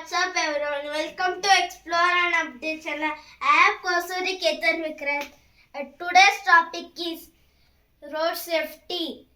what's up everyone? Welcome to Explore and Update channel. I am Kosuri Ketan Vikrant. Today's topic is road safety.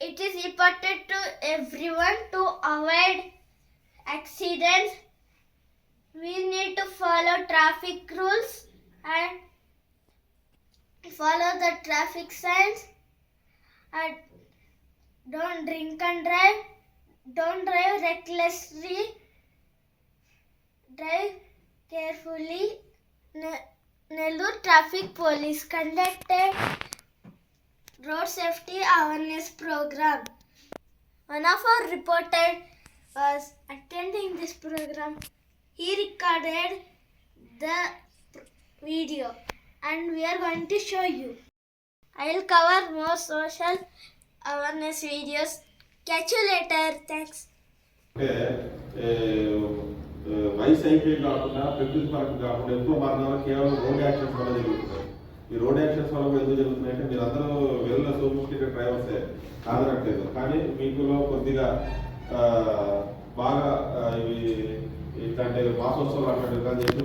It is important to everyone to avoid accidents. We need to follow traffic rules and follow the traffic signs and don't drink and drive. Don't drive recklessly. Drive carefully. Nellore Traffic Police conducted road safety awareness program. One of our reporter was attending this program. He recorded the video and we are going to show you. I will cover more social awareness videos. Catch you later. Thanks. వయసు అయిపోయి కాకుండా ప్రకృతి పరంగా కాకుండా ఎక్కువ మరణాలు కేవలం road accidents వల్ల జరుగుతున్నాయి. ఈ రోడ్ యాక్సిడెంట్స్ వల్ల కూడా ఎందుకు జరుగుతున్నాయంటే మీరు అందరూ వెళ్ళిన సోఫిస్టికేటెడ్ డ్రైవర్సే కాదనట్లేదు, కానీ మీకులో కొద్దిగా బాగా ఇవి ఇట్లాంటి మాసోత్సవాలు అట్లాంటివి కానీ చేసి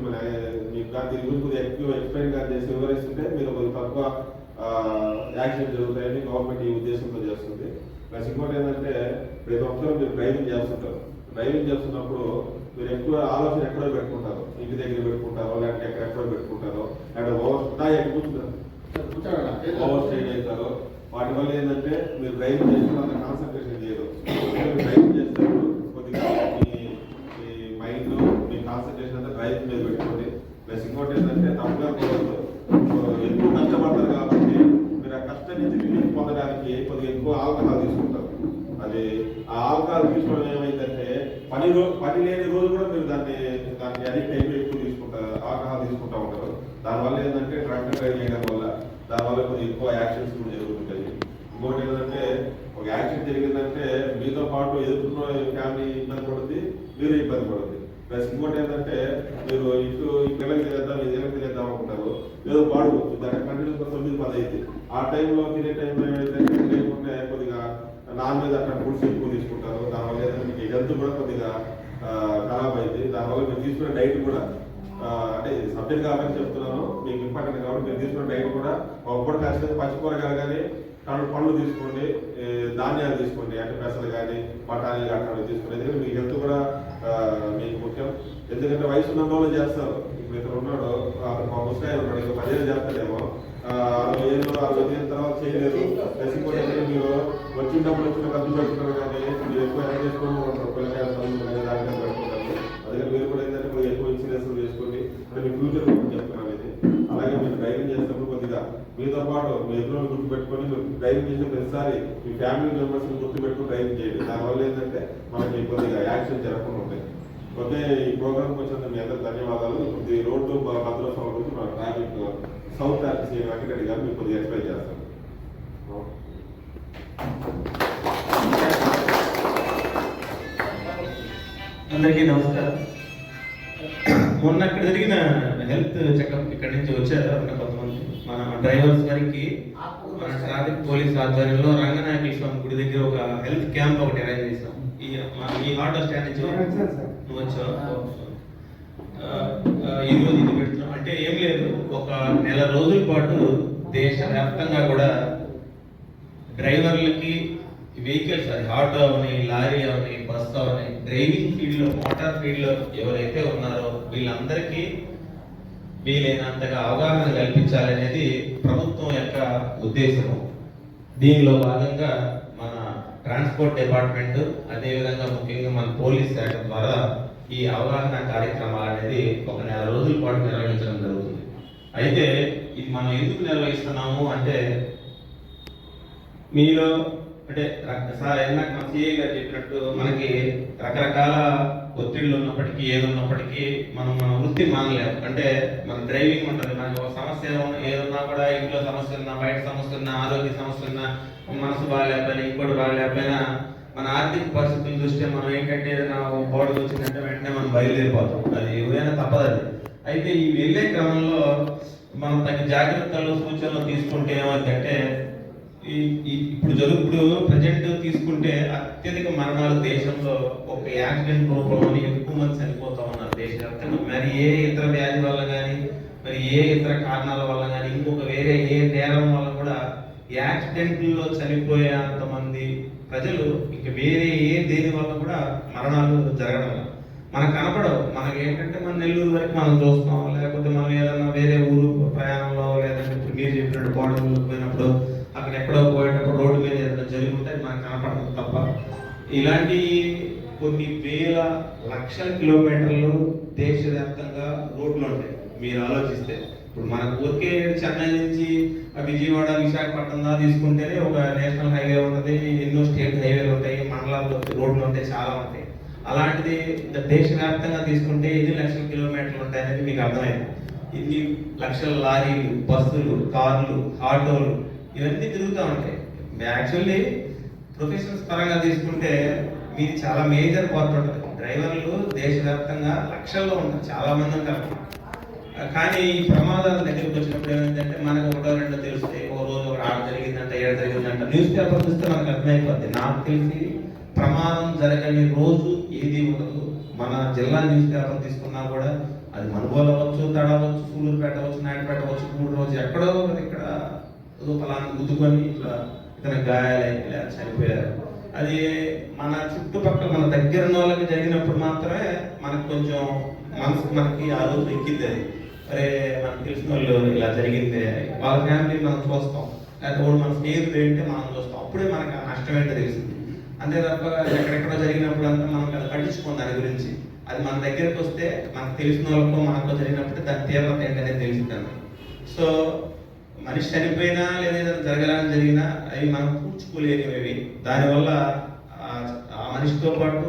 మీకు కానీ దీని గురించి కొద్దిగా ఎక్కువ ఎక్స్ప్లెయిన్ కానీ చేసి వివరిస్తుంటే మీరు కొద్దిగా తక్కువ యాక్సిడెంట్ జరుగుతాయని గవర్నమెంట్ ఈ ఉద్దేశంతో చేస్తుంది. ప్లస్ ఇంకోటి ఏంటంటే ప్రతి ఒక్కరు మీరు డ్రైవింగ్ చేస్తుంటారు. డ్రైవింగ్ చేస్తున్నప్పుడు మీరు ఎక్కువ ఆలోచన ఎక్కడో పెట్టుకుంటారు, ఇంటి దగ్గర పెట్టుకుంటారో లేకపోతే ఎక్కడెక్కడో పెట్టుకుంటారో లేకపోతే ఓవర్ స్టేజ్ అవుతారో. వాటి వల్ల ఏంటంటే మీరు డ్రైవింగ్ చేస్తున్న కాన్సన్ట్రేషన్ చేయరు. డ్రైవింగ్ చేసేటప్పుడు కొద్దిగా మీ మైండ్ మీ కాన్సన్ట్రేషన్ అంతా డ్రైవింగ్ మీద పెట్టుకోండి. ప్లస్ ఇంకోటి ఏంటంటే తప్పుగా పోవద్దు. ఎక్కువ కష్టపడతారు కాబట్టి మీరు ఆ కష్టం నుంచి రిలీఫ్ పొందడానికి కొద్దిగా ఎక్కువ ఆల్కహాల్ తీసుకుంటారు. అది ఆ ఆల్కహాల్ తీసుకోవడం ఏమైందంటే పని లేని రోజు కూడా మీరు దాన్ని అడిక్ట్ అయిపోయి ఎక్కువ తీసుకుంటారు, ఆల్కహాల్ తీసుకుంటూ ఉంటారు. దానివల్ల ఏంటంటే డ్రంక్ డ్రైవ్ చేయడం వల్ల దానివల్ల కొద్దిగా ఎక్కువ యాక్సిడెంట్స్ కూడా జరుగుతుంటాయి. ఇంకోటి ఏంటంటే ఒక యాక్సిడెంట్ జరిగిందంటే మీతో పాటు ఎదుర్కొన్న ఫ్యామిలీ ఇబ్బంది పడుతుంది, మీరు ఇబ్బంది పడుతుంది. ప్లస్ ఇంకోటి ఏంటంటే మీరు ఇటు పిల్లలకి తినేద్దాం ఇళ్ళకి తినేద్దాం అనుకుంటారు, ఏదో పాడుకోవచ్చు. దానికి కంటిన్యూస్ 9-10 అయింది. ఆ టైంలో తినే టైంలో ఏమైతే లేకుంటే కొద్దిగా నాన్ వెజ్ అట్లా ఫుడ్స్ ఎక్కువ తీసుకుంటారు. దానివల్ల ఏంటంటే మీకు హెల్త్ కూడా కొద్దిగా ఖరాబ్ అయింది. దానివల్ల మీరు తీసుకునే డైట్ కూడా అంటే సబ్జెక్ట్ కాబట్టి చెప్తున్నాను, మీకు ఇంపార్టెంట్ కాబట్టి మీరు తీసుకునే డైట్ కూడా ఒకప్పుడు ఖచ్చితంగా పచ్చికూరగాయలు కానీ పండ్లు తీసుకోండి, ధాన్యాలు తీసుకోండి, అంటే పెసలు కానీ బఠానీలు అట్లాంటివి తీసుకోండి. ఎందుకంటే మీ హెల్త్ కూడా మీకు ముఖ్యం. ఎందుకంటే వయసు ఉన్న వాళ్ళు చేస్తారు. ఇప్పుడు ఇక్కడ ఉన్నాడు మా ముస్తాయి ఉన్నాడు, ఇంకా 10 ఏళ్ళు చేస్తాడేమో, 60 ఏళ్ళు 60 ఏళ్ళ తర్వాత చేయలేరు. కూడా మీరు వచ్చినప్పుడు వచ్చిన ఖర్చు పెట్టుకున్నారు కానీ మీరు ఎక్కువ ఎలా చేసుకుని ఉంటారు, పిల్లకాయలు చదువుకునే దాని మీద పెట్టుకుంటారు. అందుకని మీరు కూడా ఏంటంటే కొద్దిగా ఎక్కువ ఇన్సూరెన్స్ చేసుకోండి. అంటే మీ ఫ్యూచర్ గురించి చెప్తున్నాను ఇది. అలాగే మీరు డ్రైవింగ్ చేసినప్పుడు కొద్దిగా మీతో పాటు మీ ఎదురు గుర్తు పెట్టుకొని మీరు డ్రైవింగ్ చేసిన ప్రతిసారి మీ ఫ్యామిలీ మెంబర్స్ని గుర్తు పెట్టుకుని డ్రైవింగ్ చేయండి. దానివల్ల ఏంటంటే మనకి కొద్దిగా యాక్సిడెంట్ జరగకుండా ఉంటాయి. ఓకే, ఈ ప్రోగ్రామ్కి వచ్చినందుకు మీ అందరూ ధన్యవాదాలు. ఇప్పుడు ఈ రోడ్డు భద్రోత్సవం గురించి మన ట్రాఫిక్ సౌత్ ఆర్టీసీ వెంకటరెడ్డి గారు మీకు కొద్దిగా ఎక్స్ప్లెయిన్ చేస్తాను. అందరికీ నమస్కారం. మొన్న అక్కడ జరిగిన హెల్త్ చెకప్ ఇక్కడి నుంచి వచ్చారు కొంతమంది మన డ్రైవర్స్ గారికి మన ట్రాఫిక్ పోలీస్ ఆధ్వర్యంలో రంగనాయకుల స్వామి గుడి దగ్గర ఒక హెల్త్ క్యాంప్ ఒకటి అరేంజ్ చేశాం. ఈ ఆటో స్టాండ్ నుంచి నువ్వు వచ్చావు. ఈరోజు ఇది పెడుతున్నాం అంటే ఏం లేదు, ఒక నెల రోజుల పాటు దేశవ్యాప్తంగా కూడా డ్రైవర్లకి వెహికల్స్ అది ఆటో అవని, లారీ అవని, బస్సు అవని, డ్రైవింగ్ ఫీల్డ్లో మోటార్ ఫీల్డ్లో ఎవరైతే ఉన్నారో వీళ్ళందరికీ వీలైనంతగా అవగాహన కల్పించాలనేది ప్రభుత్వం యొక్క ఉద్దేశము. దీనిలో భాగంగా మన ట్రాన్స్పోర్ట్ డిపార్ట్మెంట్ అదేవిధంగా ముఖ్యంగా మన పోలీస్ శాఖ ద్వారా ఈ అవగాహన కార్యక్రమాలు అనేది ఒక నెల రోజుల పాటు నిర్వహించడం జరుగుతుంది. అయితే ఇది మనం ఎందుకు నిర్వహిస్తున్నాము అంటే మీలో అంటే సార్ ఇందాక మన సిఐ గారు చెప్పినట్టు మనకి రకరకాల ఒత్తిళ్ళు ఉన్నప్పటికీ ఏదున్నప్పటికీ మన వృత్తి మానలేము. అంటే మన డ్రైవింగ్ ఉంటుంది, మనకి ఒక సమస్య ఏదన్నా కూడా ఇంట్లో సమస్య ఉన్నా, బయట సమస్య ఉన్నా, ఆరోగ్య సమస్య ఉన్నా, మనసు బాగాలేకపోయినా, ఇంకోటి బాగాలేకపోయినా మన ఆర్థిక పరిస్థితుల దృష్ట్యా మనం ఏంటంటే ఏదైనా బోర్డు వచ్చిందంటే వెంటనే మనం బయలుదేరిపోతాం. అది ఏదైనా తప్పదు. అయితే ఈ వెళ్ళే క్రమంలో మనం తగిన జాగ్రత్తలు సూచనలు తీసుకుంటే ఏమవుతుందంటే ఇప్పుడు ప్రజెంట్ తీసుకుంటే అత్యధిక మరణాలు దేశంలో ఒక యాక్సిడెంట్ రూపంలోనే ఎక్కువ మంది చనిపోతా ఉన్నారు దేశవ్యాప్తంగా. మరి ఏ ఇతర వ్యాధి వల్ల కానీ, మరి ఏ ఇతర కారణాల వల్ల కానీ, ఇంకొక వేరే ఏ నేరం వల్ల కూడా యాక్సిడెంట్లో చనిపోయే అంతమంది ప్రజలు ఇంక వేరే ఏ దేని వల్ల కూడా మరణాలు జరగడం లేదు. మనకు కనపడవు. మనకి ఏంటంటే మన నెల్లూరు వరకు మనం చూస్తాం, లేకపోతే మనం ఏదైనా వేరే ఊరు ప్రయాణంలో, లేదంటే ఇప్పుడు మీరు చెప్పినట్టు కోడలు పోయినప్పుడు అక్కడ ఎక్కడో పోయేటప్పుడు రోడ్డు మీద ఏదైనా జరిగి ఉంటే మనకు కనపడదు తప్ప. ఇలాంటి కొన్ని వేల లక్షల కిలోమీటర్లు దేశవ్యాప్తంగా రోడ్లు ఉంటాయి. మీరు ఆలోచిస్తే ఇప్పుడు మన ఊరికే చెన్నై నుంచి విజయవాడ, విశాఖపట్నం దా తీసుకుంటేనే ఒక నేషనల్ హైవే ఉంటుంది, ఎన్నో స్టేట్ హైవేలు ఉంటాయి, మండలాల్లో రోడ్లు ఉంటాయి, చాలా ఉంటాయి. అలాంటిది దేశవ్యాప్తంగా తీసుకుంటే ఎన్ని లక్షల కిలోమీటర్లు ఉంటాయనేది మీకు అర్థమైంది. ఇన్ని లక్షల లారీలు, బస్సులు, కార్లు, ఆటోలు ఇవన్నీ తిరుగుతూ ఉంటాయి. యాక్చువల్లీ ప్రొఫెషనల్స్ పరంగా తీసుకుంటే మీది చాలా మేజర్ పార్ట్ ఉంటుంది. డ్రైవర్లు దేశవ్యాప్తంగా లక్షల్లో ఉంటారు, చాలా మంది ఉంటారు. కానీ ఈ ప్రమాదాల దగ్గరికి వచ్చినప్పుడు ఏమైందంటే మనకు ఒకటో రెండో తెలుస్తాయి. ఓ రోజు ఒక ఆడ జరిగిందంట, ఏడు జరిగిందంట, న్యూస్ పేపర్ చూస్తే మనకు అర్థమైపోద్ది. నాకు తెలిసి ప్రమాదం జరగని రోజు ఏది ఉండదు. మన జిల్లా న్యూస్ పేపర్ తీసుకున్నా కూడా అది మనుగోలు అవ్వచ్చు, తడవచ్చు, సూళ్ళూరు పెట్టవచ్చు, నాయుడు పెట్టవచ్చు, మూడు రోజు ఎక్కడో ఇక్కడ ఫలాన్ని గుద్దుకొని ఇట్లా ఇతను గాయాలైతే లేదా చనిపోయారు. అది మన చుట్టుపక్కల మన దగ్గర ఉన్న వాళ్ళకి జరిగినప్పుడు మాత్రమే మనకు కొంచెం మనసుకు మనకి ఆ రోజు ఎక్కింది. అది అరే మనకు తెలిసిన వాళ్ళు ఇలా జరిగింది, వాళ్ళ ఫ్యామిలీ మనం చూస్తాం, లేకపోతే మన స్నేహితులు ఏంటంటే మనం చూస్తాం. అప్పుడే మనకు ఆ నష్టం ఏంటో తెలిసింది. అంతే తప్ప ఎక్కడెక్కడో జరిగినప్పుడు అంతా మనం అది పట్టించుకోం దాని గురించి. అది మన దగ్గరకు వస్తే మనకు తెలిసిన వాళ్ళతో మనకు జరిగినప్పుడు దాని తీవ్రత ఏంటనేది తెలిసిందండి. సో మనిషి చనిపోయినా లేదా జరగాలని జరిగినా అవి మనం పూడ్చుకోలేనివి. దానివల్ల ఆ మనిషితో పాటు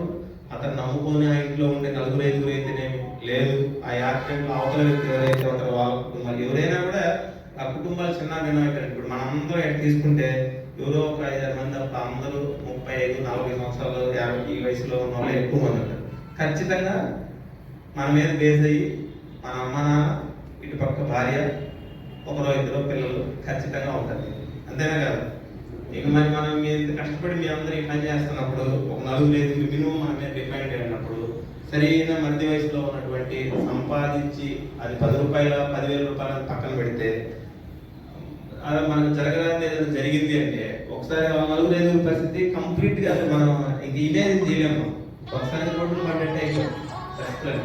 అతను నమ్ముకొని ఆ ఇంట్లో ఉండే నలుగురు ఐదుగురు అయితేనేమి, లేదు ఆ యాక్సిడెంట్లో అవతల వ్యక్తి ఎవరైతే ఉంటారో వాళ్ళ కుటుంబాలు, ఎవరైనా కూడా ఆ కుటుంబాలు చిన్న భిన్నమైపోయారు. ఇప్పుడు మనం అందరం ఎక్కడ తీసుకుంటే ఎవరో ఒక 5-6 మంది తప్ప అందరూ 35-40 సంవత్సరాలు 50 ఈ వయసులో ఉన్న వాళ్ళు ఎక్కువ మంది ఉంటారు. ఖచ్చితంగా మన మీద బేస్ అయ్యి మన అమ్మ నాన్న, ఇటుపక్క భార్య, ఒకరో ఇద్దరు పిల్లలు ఖచ్చితంగా ఉంటుంది. అంతేనా కదా? ఇక మరి మనం మీరు కష్టపడి మీ అందరూ ఈ పని చేస్తున్నప్పుడు ఒక 4-5 మినిమం మన మీద డిపెండ్ అయినప్పుడు సరైన మధ్య వయసులో ఉన్నటువంటి సంపాదించి అది 10 రూపాయల 10,000 రూపాయల పక్కన పెడితే అది మనకు జరగడానికి ఏదైనా జరిగింది అంటే ఒకసారి 4-5 పరిస్థితి కంప్లీట్ గా మనం ఇంక ఇమేజ్ చేయలేము. ఒకసారి రోడ్లు పడ్డట్టే అయిపోయింది.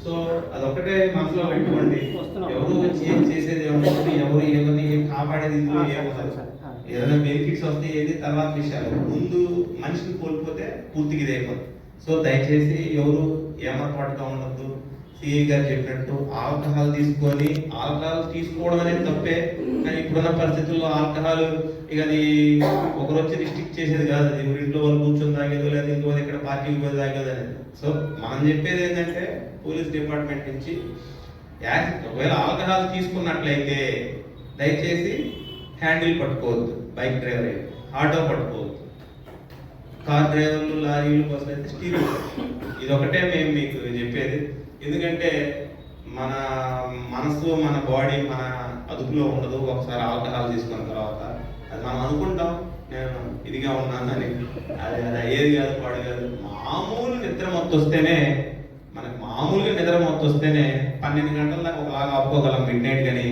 సో అదొక్కటే మనసులో పెట్టుకోండి. ఎవరు వచ్చి ఏం చేసేది ఏమవుతుంది, ఎవరు ఏమని కాపాడేది ఇందులో ఏమవుతుంది, ఏదైనా బెనిఫిట్స్ వస్తే ఏది తర్వాత విషయాలు. ముందు మనిషిని కోల్పోతే పూర్తిగా ఇది అయిపోతుంది. సో దయచేసి ఎవరు ఏమరపాటుగా ఉండద్దు. సిఐ గారు చెప్పినట్టు ఆల్కహాల్ తీసుకొని, ఆల్కహాల్ తీసుకోవడం అనేది తప్పే, కానీ ఇప్పుడున్న పరిస్థితుల్లో ఆల్కహాల్ ఇక అది ఒకరు వచ్చి రిస్ట్రిక్ట్ చేసేది కాదు. అది ఇంట్లో వాళ్ళు కూర్చొని తాగేదో లేదా ఇంకో ఇక్కడ పార్టీకి పోయి తాగేది అనేది. సో మనం చెప్పేది ఏంటంటే పోలీస్ డిపార్ట్మెంట్ నుంచి ఒకవేళ ఆల్కహాల్ తీసుకున్నట్లయితే దయచేసి హ్యాండిల్ పట్టుకోవద్దు, బైక్ డ్రైవర్ అయితే ఆటో పట్టుకోవద్దు, కార్ డ్రైవర్లు, లారీలు, బస్సులు అయితే స్టీరింగ్. ఇదొకటే మేము మీకు చెప్పేది. ఎందుకంటే మన మనసు, మన బాడీ మన అదుపులో ఉండదు ఒకసారి ఆల్కహాల్ తీసుకున్న తర్వాత. అది మనం అనుకుంటాం నేను ఇదిగా ఉన్నానని, అది అయ్యేది కాదు, పాడు కాదు. మామూలు నిద్ర మొత్తం వస్తేనే, మనకు మామూలుగా నిద్ర మొత్తం వస్తేనే 12 గంటల దాకా ఒకలాగా ఆపుకోగలం మిడ్ నైట్. కానీ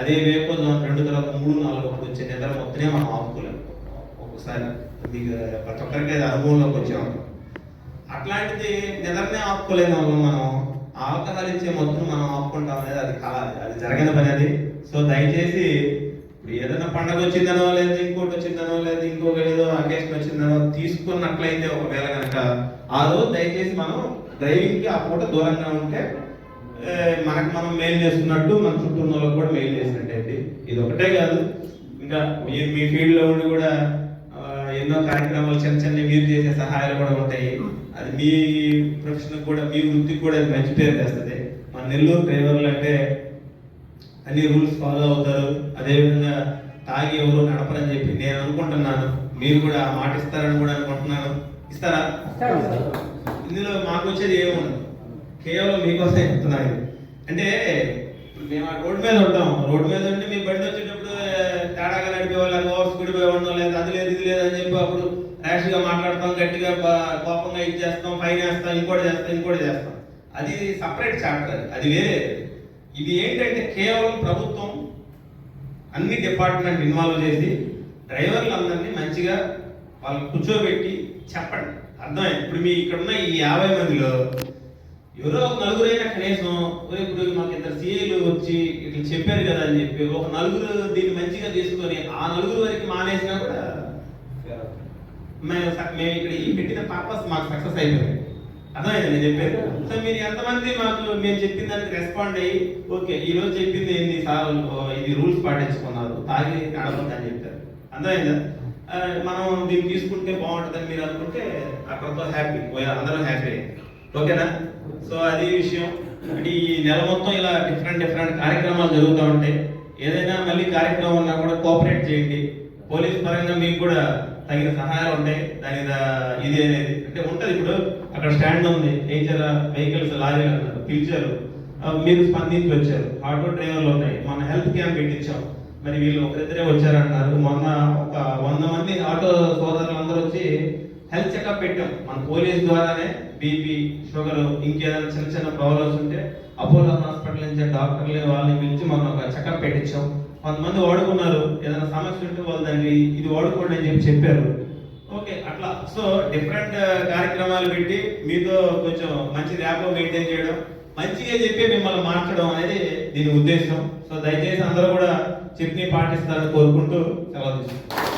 అదే వేపో 2 తర్వాత 3-4 అప్పుడు వచ్చే నిద్ర మొత్తమే మనం ఆపుకోలేము. ఒక్కొక్కసారి మీకు ప్రతి ఒక్కరికి అనుభవంలోకి వచ్చాము. అట్లాంటిది నిద్రనే ఆపుకోలేని వాళ్ళం మనం ఆల్కహాల్ ఇచ్చే మొత్తం మనం ఆపుకుంటాం అనేది అది కాదు, అది జరగని పని అది. సో దయచేసి ఇప్పుడు ఏదైనా పండగ వచ్చిందనో, లేదా ఇంకోటి వచ్చిందనో, లేదా ఇంకొక ఏదో అకేషన్ వచ్చిందనో తీసుకున్నట్లయితే ఒకవేళ కనుక ఆ రోజు దయచేసి మనం డ్రైవింగ్కి ఆ పూట దూరంగా ఉంటే మనకు మనం మెయిల్ చేస్తున్నట్టు మన చుట్టూ ఉన్న వాళ్ళకి కూడా మెయిల్ చేసినట్టయితే. ఇది ఒకటే కాదు, ఇంకా మీరు మీ ఫీల్డ్లో ఉండి కూడా ఎన్నో కార్యక్రమాలు చిన్న మీరు చేసే సహాయాలు కూడా ఉంటాయి. అది మీ ప్రొఫెషన్ కూడా, మీ వృత్తికి కూడా అది మంచి పేరు తెస్తుంది. మన నెల్లూరు డ్రైవర్లు అంటే అన్ని రూల్స్ ఫాలో అవుతారు. అదేవిధంగా తాగి ఎవరు నడపరని చెప్పి నేను అనుకుంటున్నాను. మీరు కూడా మాట ఇస్తారని కూడా అనుకుంటున్నాను. ఇస్తారా? ఇందులో మాకు వచ్చేది ఏముండదు, కేవలం మీకోసం చెప్తున్నాను. అంటే మేము ఆ రోడ్డు మీద ఉంటాం, రోడ్డు మీద ఉంటే మీ బండి వచ్చేటప్పుడు తేడాగా నడిపే వాళ్ళు ఓవర్ స్పీడ్ పోయి ఉండడం లేదు, అది లేదు ఇది లేదు అని చెప్పి అప్పుడు ర్యాష్గా మాట్లాడతాం, గట్టిగా కోపంగా ఇది చేస్తాం, ఫైన్ వేస్తాం, ఇంకోటి చేస్తాం. అది సపరేట్ చాప్టర్, అది వేరే. ఇది ఏంటంటే కేవలం ప్రభుత్వం అన్ని డిపార్ట్మెంట్ ఇన్వాల్వ్ చేసి డ్రైవర్లందరినీ మంచిగా వాళ్ళు కూర్చోబెట్టి చెప్పండి. అర్థమైంది? ఇప్పుడు మీ ఇక్కడ ఉన్న ఈ 50 మందిలో ఎవరో ఒక నలుగురైనా కనీసం ఇప్పుడు మాకు ఇద్దరు సీఏలు వచ్చి ఇట్లా చెప్పారు కదా అని చెప్పి ఒక నలుగురు దీన్ని మంచిగా తీసుకొని ఆ నలుగురు వరకు మానేసినా కూడా మేము ఇక్కడ ఈ పెట్టిన పర్పస్ మాకు సక్సెస్ అయిపోయింది. అర్థమైంది నేను చెప్పారు? సో మీరు ఎంతమంది మాకు మేము చెప్పిన దానికి రెస్పాండ్ అయ్యి ఓకే ఈ రోజు చెప్పింది ఏంది సార్, ఇది రూల్స్ పాటించుకున్నారు, తాగి నడవద్దు అని చెప్తారు. అర్థమైందా? మనం దీన్ని తీసుకుంటే బాగుంటుందని మీరు అనుకుంటే అక్కడతో హ్యాపీ, అందరూ హ్యాపీ. ఓకేనా? సో అది విషయం. అంటే ఈ నెల మొత్తం ఇలా డిఫరెంట్ కార్యక్రమాలు జరుగుతూ ఉంటాయి. ఏదైనా మళ్ళీ కార్యక్రమం ఉన్నా కూడా కోఆపరేట్ చేయండి. పోలీస్ పరంగా మీకు కూడా తగిన సహాయాలు ఉంటాయి. దాని ఇది అనేది అంటే ఉంటుంది. ఇప్పుడు అక్కడ స్టాండ్ ఉంది, నేచర్ వెహికల్స్ లారీలు అన్నారు, పిలిచారు, మీరు స్పందించి వచ్చారు. ఆటో డ్రైవర్లు ఉన్నాయి, మన హెల్త్ క్యాంప్ పెట్టించాం, మరి వీళ్ళు ఒకరిద్దరే వచ్చారంటున్నారు. మొన్న ఒక 100 మంది ఆటో సోదరులందరూ వచ్చి హెల్త్ చెకప్ పెట్టాం మన పోలీస్ ద్వారానే. బీపీ, షుగర్, ఇంకేదైనా చిన్న ప్రాబ్లమ్స్ ఉంటే అపోలో హాస్పిటల్ నుంచి డాక్టర్లు వాళ్ళని పిలిచి మనం ఒక చెకప్ పెట్టించాం. కొంతమంది వాడుకున్నారు, ఏదైనా సమస్య ఉంటే వాళ్ళు దాన్ని ఇది వాడుకోండి అని చెప్పారు. ఓకే, అట్లా సో డిఫరెంట్ కార్యక్రమాలు పెట్టి మీతో కొంచెం మంచి ర్యాప్ మెయింటైన్ చేయడం, మంచిగా చెప్పి మిమ్మల్ని మార్చడం అనేది దీని ఉద్దేశం. సో దయచేసి అందరూ కూడా చెప్పి పాటిస్తారని కోరుకుంటూ సెలవు తీసుకుంటాం.